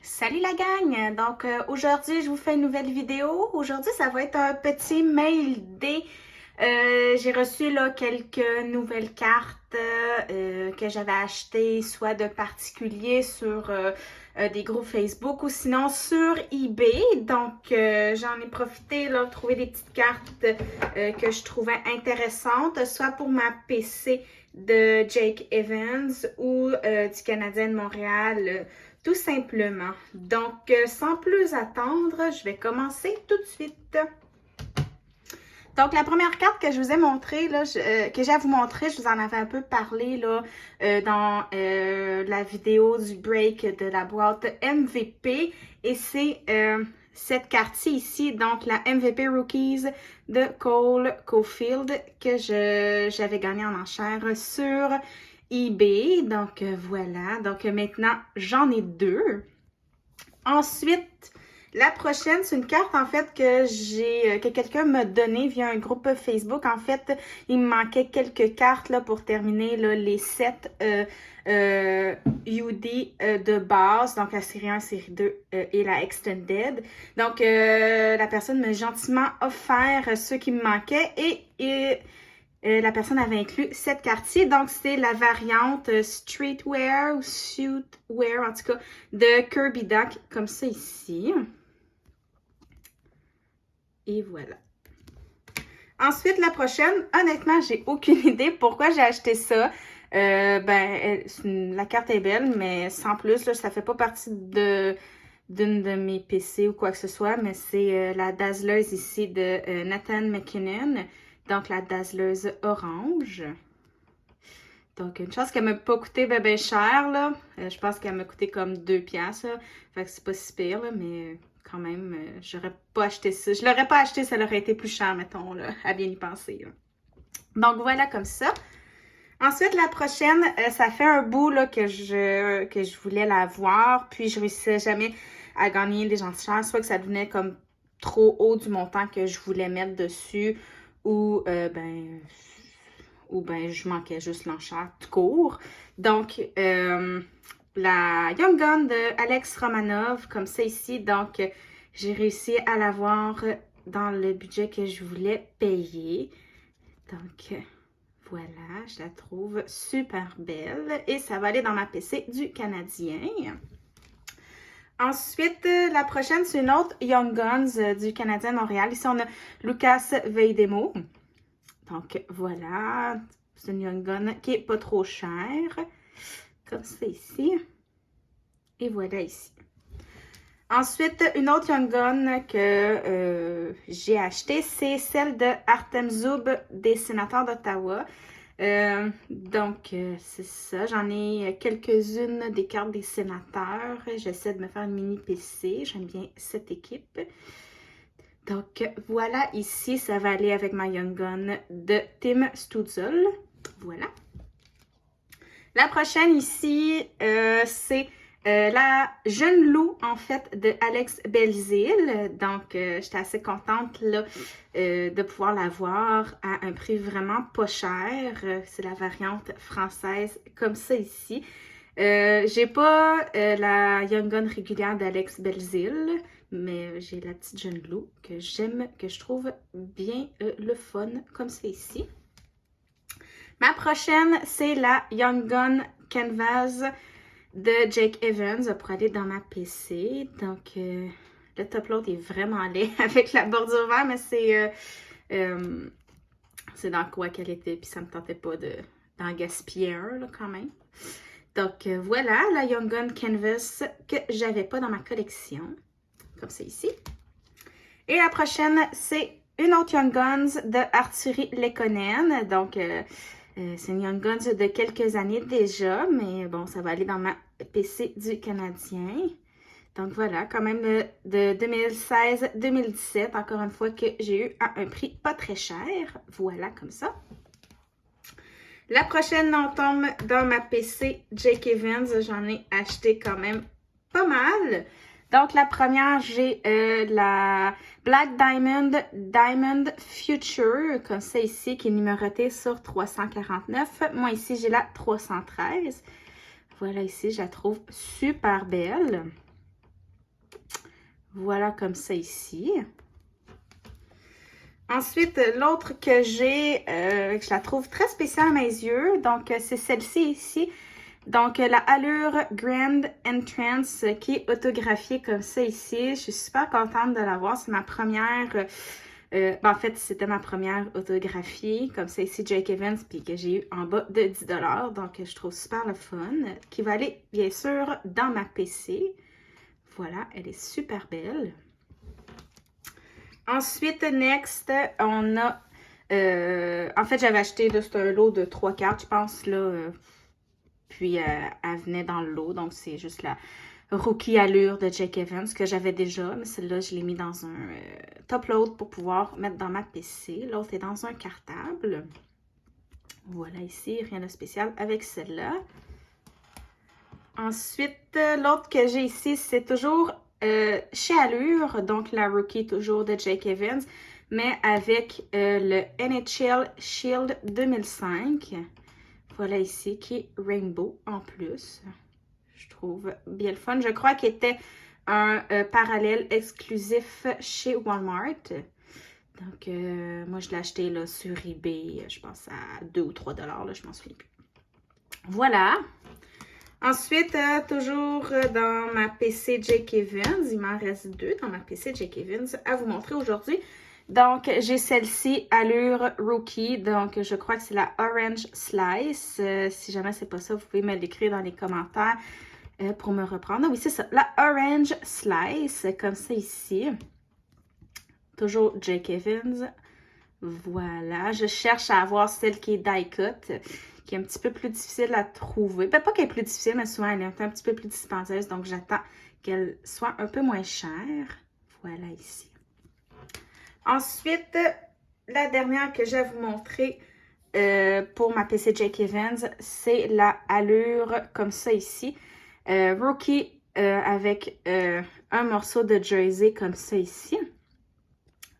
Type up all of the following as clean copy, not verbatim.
Salut la gang! Donc aujourd'hui, je vous fais une nouvelle vidéo. Aujourd'hui, ça va être un petit mail day. J'ai reçu là quelques nouvelles cartes que j'avais achetées, soit de particuliers sur des groupes Facebook ou sinon sur eBay. Donc j'en ai profité là, de trouver des petites cartes que je trouvais intéressantes, soit pour ma PC de Jake Evans ou du Canadien de Montréal. Tout simplement. Donc, sans plus attendre, je vais commencer tout de suite. Donc, la première carte que je vous ai montrée, là, que j'ai à vous montrer, je vous en avais un peu parlé là, dans la vidéo du break de la boîte MVP. Et c'est cette carte-ci ici, donc la MVP Rookies de Cole Caulfield que j'avais gagné en enchère sur eBay. Donc, voilà. Donc, maintenant, j'en ai deux. Ensuite, la prochaine, c'est une carte en fait que quelqu'un m'a donnée via un groupe Facebook. En fait, il me manquait quelques cartes là, pour terminer là, les 7 UD de base, donc la série 1, série 2 et la Extended. Donc, la personne m'a gentiment offert ceux qui me manquaient et la personne avait inclus cette carte-ci. Donc, c'est la variante Streetwear ou Suitwear, en tout cas, de Kirby Duck, comme ça ici. Et voilà. Ensuite, la prochaine, honnêtement, j'ai aucune idée pourquoi j'ai acheté ça. La carte est belle, mais sans plus, là, ça fait pas partie d'une de mes PC ou quoi que ce soit, mais c'est la dazzleuse ici de Nathan McKinnon. Donc, la dazzleuse orange. Donc, une chance qu'elle m'a pas coûté ben cher, là. Je pense qu'elle m'a coûté comme 2 piastres, là. Fait que c'est pas si pire, là, mais quand même, j'aurais pas acheté ça. Je l'aurais pas acheté, ça aurait été plus cher, mettons, là, à bien y penser, là. Donc, voilà comme ça. Ensuite, la prochaine, ça fait un bout, là, que je voulais la voir, puis je réussissais jamais à gagner des enchères, soit que ça devenait comme trop haut du montant que je voulais mettre dessus, ou, je manquais juste l'enchère tout court. Donc, la Young Gun de Alex Romanov, comme ça ici. Donc, j'ai réussi à l'avoir dans le budget que je voulais payer. Donc, voilà, je la trouve super belle. Et ça va aller dans ma PC du Canadien. Ensuite, la prochaine, c'est une autre Young Guns du Canadien de Montréal. Ici, on a Lucas Veidemo. Donc, voilà. C'est une Young Gun qui n'est pas trop chère. Comme ça ici. Et voilà ici. Ensuite, une autre Young Gun que j'ai achetée, c'est celle de Artem Zub des Sénateurs d'Ottawa. C'est ça. J'en ai quelques-unes des cartes des sénateurs. J'essaie de me faire une mini PC. J'aime bien cette équipe. Donc, voilà, ici, ça va aller avec ma Young Gun de Tim Stützle. Voilà. La prochaine ici, c'est la Jeune Loup, en fait, de Alex Belzile. Donc, j'étais assez contente là, de pouvoir la voir à un prix vraiment pas cher. C'est la variante française, comme ça ici. J'ai pas la Young Gun régulière d'Alex Belzile, mais j'ai la petite Jeune Loup que j'aime, que je trouve bien le fun, comme c'est ici. Ma prochaine, c'est la Young Gun Canvas de Jake Evans pour aller dans ma PC. Donc, le top load est vraiment laid avec la bordure verte, mais c'est dans quoi qu'elle était, puis ça me tentait pas d'en gaspiller un, là, quand même. Donc, voilà la Young Gun Canvas que j'avais pas dans ma collection, comme c'est ici. Et la prochaine, c'est une autre Young Guns de Arthurie Lekonen. Donc, c'est une Young Guns de quelques années déjà, mais bon, ça va aller dans ma PC du Canadien. Donc voilà, quand même de 2016-2017, encore une fois, que j'ai eu à un prix pas très cher. Voilà, comme ça. La prochaine, on tombe dans ma PC Jake Evans. J'en ai acheté quand même pas mal. Donc, la première, j'ai la Black Diamond Future, comme ça ici, qui est numérotée sur 349. Moi, ici, j'ai la 313. Voilà, ici, je la trouve super belle. Voilà, comme ça ici. Ensuite, l'autre que j'ai, je la trouve très spéciale à mes yeux. Donc, c'est celle-ci ici. Donc, la Allure Grand Entrance qui est autographiée comme ça ici. Je suis super contente de l'avoir. C'est ma première... en fait, c'était ma première autographie, comme ça ici, Jake Evans, puis que j'ai eu en bas de 10 $. Donc, je trouve super le fun. Qui va aller, bien sûr, dans ma PC. Voilà, elle est super belle. Ensuite, next, on a... en fait, j'avais acheté, c'est un lot de 3 cartes, je pense, là. Puis, elle venait dans le lot. Donc, c'est juste la Rookie Allure de Jake Evans que j'avais déjà. Mais celle-là, je l'ai mis dans un top load pour pouvoir mettre dans ma PC. L'autre est dans un cartable. Voilà, ici, rien de spécial avec celle-là. Ensuite, l'autre que j'ai ici, c'est toujours chez Allure. Donc, la Rookie, toujours de Jake Evans. Mais avec le NHL Shield 2005. Voilà ici, qui est Rainbow en plus. Je trouve bien le fun. Je crois qu'il était un parallèle exclusif chez Walmart. Donc, moi, je l'ai acheté là, sur eBay, je pense à 2 ou 3 $, là, je m'en souviens plus. Voilà. Ensuite, toujours dans ma PC Jake Evans, il m'en reste 2 dans ma PC Jake Evans à vous montrer aujourd'hui. Donc, j'ai celle-ci, Allure Rookie. Donc, je crois que c'est la Orange Slice. Si jamais c'est pas ça, vous pouvez me l'écrire dans les commentaires pour me reprendre. Oui, c'est ça, la Orange Slice, comme ça ici. Toujours Jake Evans. Voilà, je cherche à avoir celle qui est die cut, qui est un petit peu plus difficile à trouver. Ben, pas qu'elle est plus difficile, mais souvent elle est un petit peu plus dispendieuse. Donc, j'attends qu'elle soit un peu moins chère. Voilà ici. Ensuite, la dernière que je vais vous montrer pour ma PC Jake Evans, c'est la Allure comme ça ici. Rookie avec un morceau de jersey comme ça ici.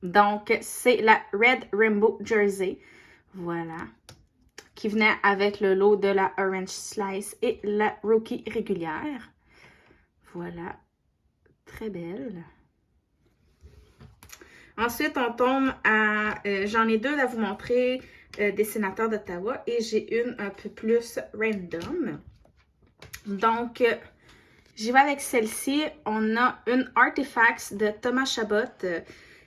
Donc, c'est la Red Rainbow Jersey. Voilà. Qui venait avec le lot de la Orange Slice et la Rookie régulière. Voilà. Très belle. Ensuite, on tombe à... j'en ai 2 à vous montrer des sénateurs d'Ottawa et j'ai une un peu plus random. Donc, j'y vais avec celle-ci. On a une Artifacts de Thomas Chabot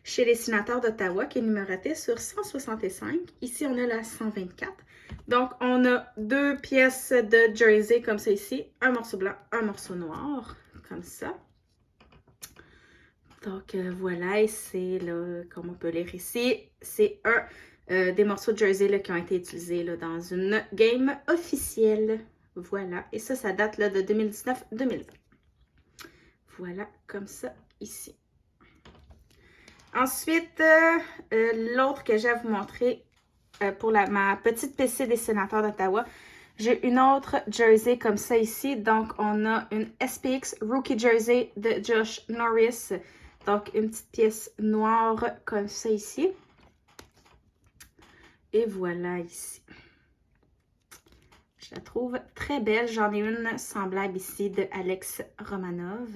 chez les sénateurs d'Ottawa qui est numérotée sur 165. Ici, on a la 124. Donc, on a 2 pièces de jersey comme ça ici. Un morceau blanc, un morceau noir, comme ça. Donc, voilà, et c'est, là, comme on peut lire ici, c'est un des morceaux de jersey là, qui ont été utilisés là, dans une game officielle. Voilà, et ça date là, de 2019-2020. Voilà, comme ça, ici. Ensuite, l'autre que j'ai à vous montrer pour ma petite PC des sénateurs d'Ottawa, j'ai une autre jersey comme ça ici. Donc, on a une SPX Rookie Jersey de Josh Norris. Donc, une petite pièce noire comme ça ici. Et voilà ici. Je la trouve très belle. J'en ai une semblable ici de Alex Romanov.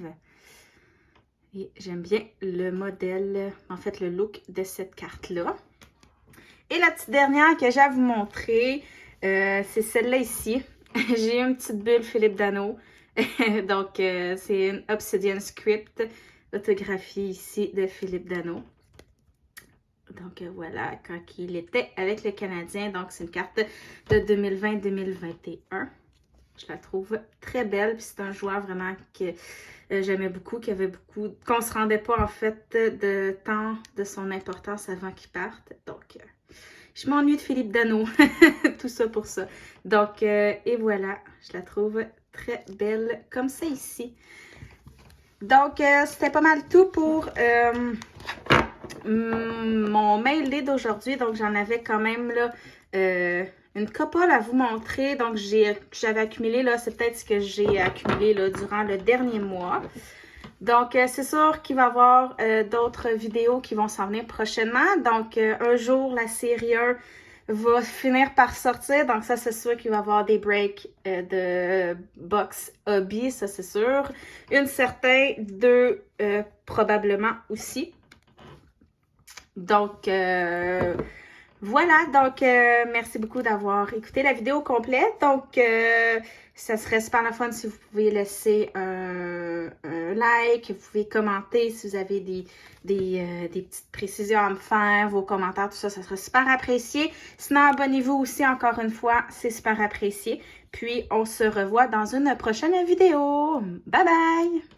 Et j'aime bien le modèle, en fait le look de cette carte-là. Et la petite dernière que j'ai à vous montrer, c'est celle-là ici. J'ai une petite bulle Philippe Dano. Donc, c'est une Obsidian Script autographie ici de Philippe Dano. Donc, voilà, quand il était avec le Canadien. Donc, c'est une carte de 2020-2021. Je la trouve très belle. Puis c'est un joueur vraiment que j'aimais beaucoup, qui avait beaucoup... qu'on se rendait pas, en fait, de temps de son importance avant qu'il parte. Donc, je m'ennuie de Philippe Dano. Tout ça pour ça. Donc, et voilà, je la trouve très belle comme ça ici. Donc, c'était pas mal tout pour mon mail day d'aujourd'hui. Donc, j'en avais quand même là une couple à vous montrer. Donc, j'avais accumulé là, c'est peut-être ce que j'ai accumulé là durant le dernier mois. Donc, c'est sûr qu'il va y avoir d'autres vidéos qui vont s'en venir prochainement. Donc, un jour, la série 1 va finir par sortir. Donc ça, c'est sûr qu'il va y avoir des breaks de box hobby, ça c'est sûr. Une certaine, deux probablement aussi. Donc, voilà, donc merci beaucoup d'avoir écouté la vidéo complète. Donc, ça serait super le fun si vous pouvez laisser un like, vous pouvez commenter si vous avez des petites précisions à me faire, vos commentaires, tout ça, ça serait super apprécié. Sinon, abonnez-vous aussi encore une fois, c'est super apprécié. Puis, on se revoit dans une prochaine vidéo. Bye bye!